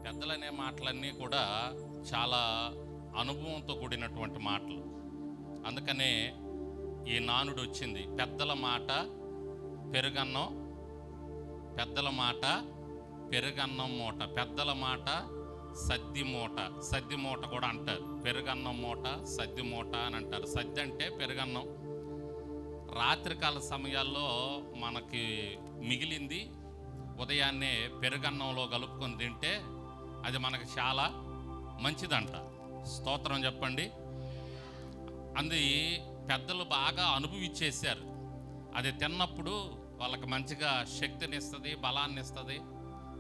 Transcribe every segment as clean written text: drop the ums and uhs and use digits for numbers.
పెద్దలనే మాటలన్నీ కూడా చాలా అనుభవంతో కూడినటువంటి మాటలు. అందుకనే ఈ నానుడు వచ్చింది, పెద్దల మాట పెరుగన్నం, పెద్దల మాట పెరుగన్నం మూట, పెద్దల మాట సద్ది మూట, సద్ది మూట కూడా అంటారు, పెరుగన్నం మూట సద్ది మూట అని అంటారు. సద్ది అంటే పెరుగన్నం. రాత్రికాల సమయాల్లో మనకి మిగిలింది ఉదయాన్నే పెరుగన్నంలో కలుపుకొని తింటే అది మనకు చాలా మంచిదంట. స్తోత్రం చెప్పండి. అది పెద్దలు బాగా అనుభవించేశారు. అది తిన్నప్పుడు వాళ్ళకి మంచిగా శక్తినిస్తుంది, బలాన్ని ఇస్తుంది,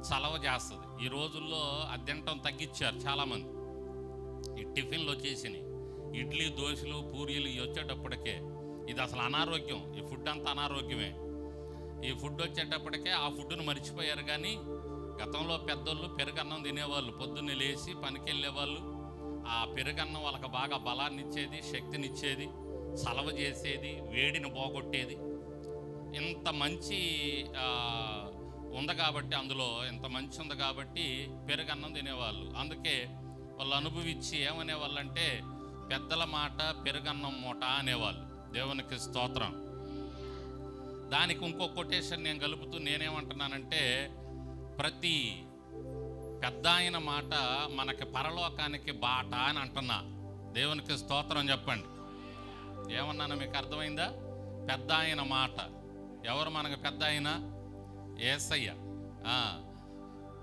చలవ చేస్తుంది. ఈ రోజుల్లో అది తినటం తగ్గించారు చాలామంది. ఈ టిఫిన్లు వచ్చేసినాయి, ఇడ్లీ దోశలు పూరీలు ఇవి వచ్చేటప్పటికే ఇది అసలు అనారోగ్యం. ఈ ఫుడ్ అంతా అనారోగ్యమే. ఈ ఫుడ్ వచ్చేటప్పటికే ఆ ఫుడ్ను మర్చిపోయారు. కానీ గతంలో పెద్దోళ్ళు పెరుగన్నం తినేవాళ్ళు, పొద్దున్నే లేచి పనికి వెళ్ళేవాళ్ళు. ఆ పెరుగన్నం వాళ్ళకి బాగా బలాన్ని ఇచ్చేది, శక్తినిచ్చేది, చలవ చేసేది, వేడిని పోగొట్టేది. ఇంత మంచి ఉంది కాబట్టి, అందులో ఇంత మంచి ఉంది కాబట్టి పెరుగన్నం తినేవాళ్ళు. అందుకే వాళ్ళు అనుభవించి ఏమనేవాళ్ళు అంటే పెద్దల మాట పెరుగన్నం మూట అనేవాళ్ళు. దేవునికి స్తోత్రం. దానికి ఇంకో కొటేషన్ నేను కలుపుతూ నేనేమంటున్నానంటే, ప్రతి పెద్ద ఆయన మాట మనకి పరలోకానికి బాట అని అంటున్నా. దేవునికి స్తోత్రం చెప్పండి. ఏమన్నాను మీకు అర్థమైందా? పెద్ద ఆయన మాట. ఎవరు మనకు పెద్ద ఆయన? యేసయ్య.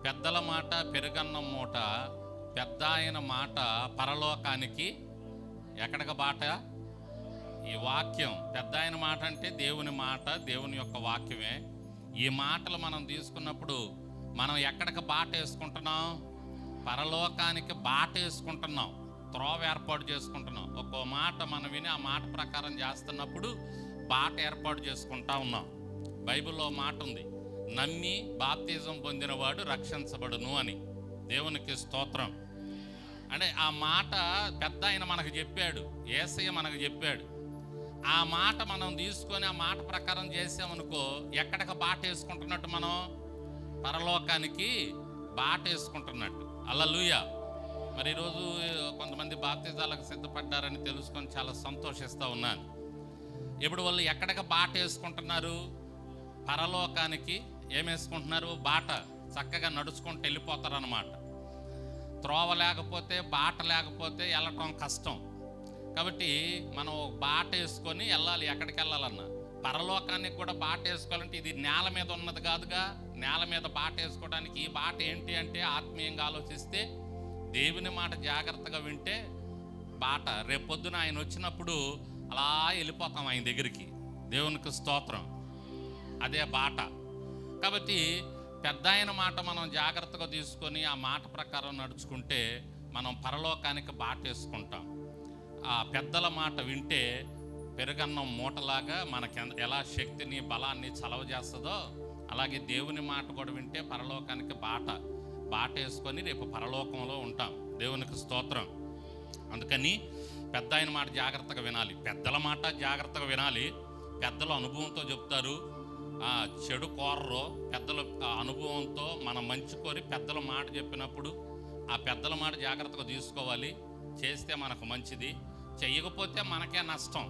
పెద్దల మాట పెరుగన్నం మూట, పెద్ద ఆయన మాట పరలోకానికి ఎక్కడికి బాట? ఈ వాక్యం. పెద్ద ఆయన మాట అంటే దేవుని మాట, దేవుని యొక్క వాక్యమే. ఈ మాటలు మనం తీసుకున్నప్పుడు మనం ఎక్కడికి బాట వేసుకుంటున్నాం? పరలోకానికి బాట వేసుకుంటున్నాం, త్రోవ ఏర్పాటు చేసుకుంటున్నాం. ఒక్కో మాట మనం విని ఆ మాట ప్రకారం చేస్తున్నప్పుడు బాట ఏర్పాటు చేసుకుంటా ఉన్నాం. బైబిల్లో మాట ఉంది, నమ్మి బాప్తిజం పొందినవాడు రక్షించబడును అని. దేవునికి స్తోత్రం. అంటే ఆ మాట పెద్ద ఆయన మనకు చెప్పాడు, యేసయ్య మనకు చెప్పాడు. ఆ మాట మనం తీసుకొని ఆ మాట ప్రకారం చేసామనుకో, ఎక్కడికి బాట వేసుకుంటున్నట్టు? మనం పరలోకానికి బాట వేసుకుంటున్నట్టు. హల్లెలూయా. మరి ఈరోజు కొంతమంది బాప్తిజాలకు సిద్ధపడ్డారని తెలుసుకొని చాలా సంతోషిస్తూ ఉన్నాను. ఇప్పుడు వాళ్ళు ఎక్కడికి బాట వేసుకుంటున్నారు? పరలోకానికి. ఏం వేసుకుంటున్నారు? బాట. చక్కగా నడుచుకుంటూ వెళ్ళిపోతారు అన్నమాట. త్రోవ లేకపోతే, బాట లేకపోతే వెళ్ళటం కష్టం. కాబట్టి మనం బాట వేసుకొని వెళ్ళాలి. ఎక్కడికి వెళ్ళాలన్నా పరలోకానికి కూడా బాట వేసుకోవాలంటే ఇది నేల మీద ఉన్నది కాదుగా. నేల మీద బాట వేసుకోవడానికి ఈ బాట ఏంటి అంటే, ఆత్మీయంగా ఆలోచిస్తే దేవుని మాట జాగ్రత్తగా వింటే బాట. రేపొద్దున ఆయన వచ్చినప్పుడు అలా వెళ్ళిపోతాం ఆయన దగ్గరికి. దేవునికి స్తోత్రం. అదే బాట. కాబట్టి పెద్ద ఆయన మాట మనం జాగ్రత్తగా తీసుకొని ఆ మాట ప్రకారం నడుచుకుంటే మనం పరలోకానికి బాట వేసుకుంటాం. ఆ పెద్దల మాట వింటే పెరుగన్నం మూటలాగా మనకి ఎలా శక్తిని, బలాన్ని చలవ చేస్తుందో, అలాగే దేవుని మాట కూడా వింటే పరలోకానికి బాట వేసుకొని రేపు పరలోకంలో ఉంటాం. దేవునికి స్తోత్రం. అందుకని పెద్ద ఆయన మాట జాగ్రత్తగా వినాలి, పెద్దల మాట జాగ్రత్తగా వినాలి. పెద్దలు అనుభవంతో చెప్తారు, చెడు కోరరు. పెద్దల అనుభవంతో మనం మంచి కోరి పెద్దల మాట చెప్పినప్పుడు ఆ పెద్దల మాట జాగ్రత్తగా తీసుకోవాలి. చేస్తే మనకు మంచిది, చెయ్యకపోతే మనకే నష్టం.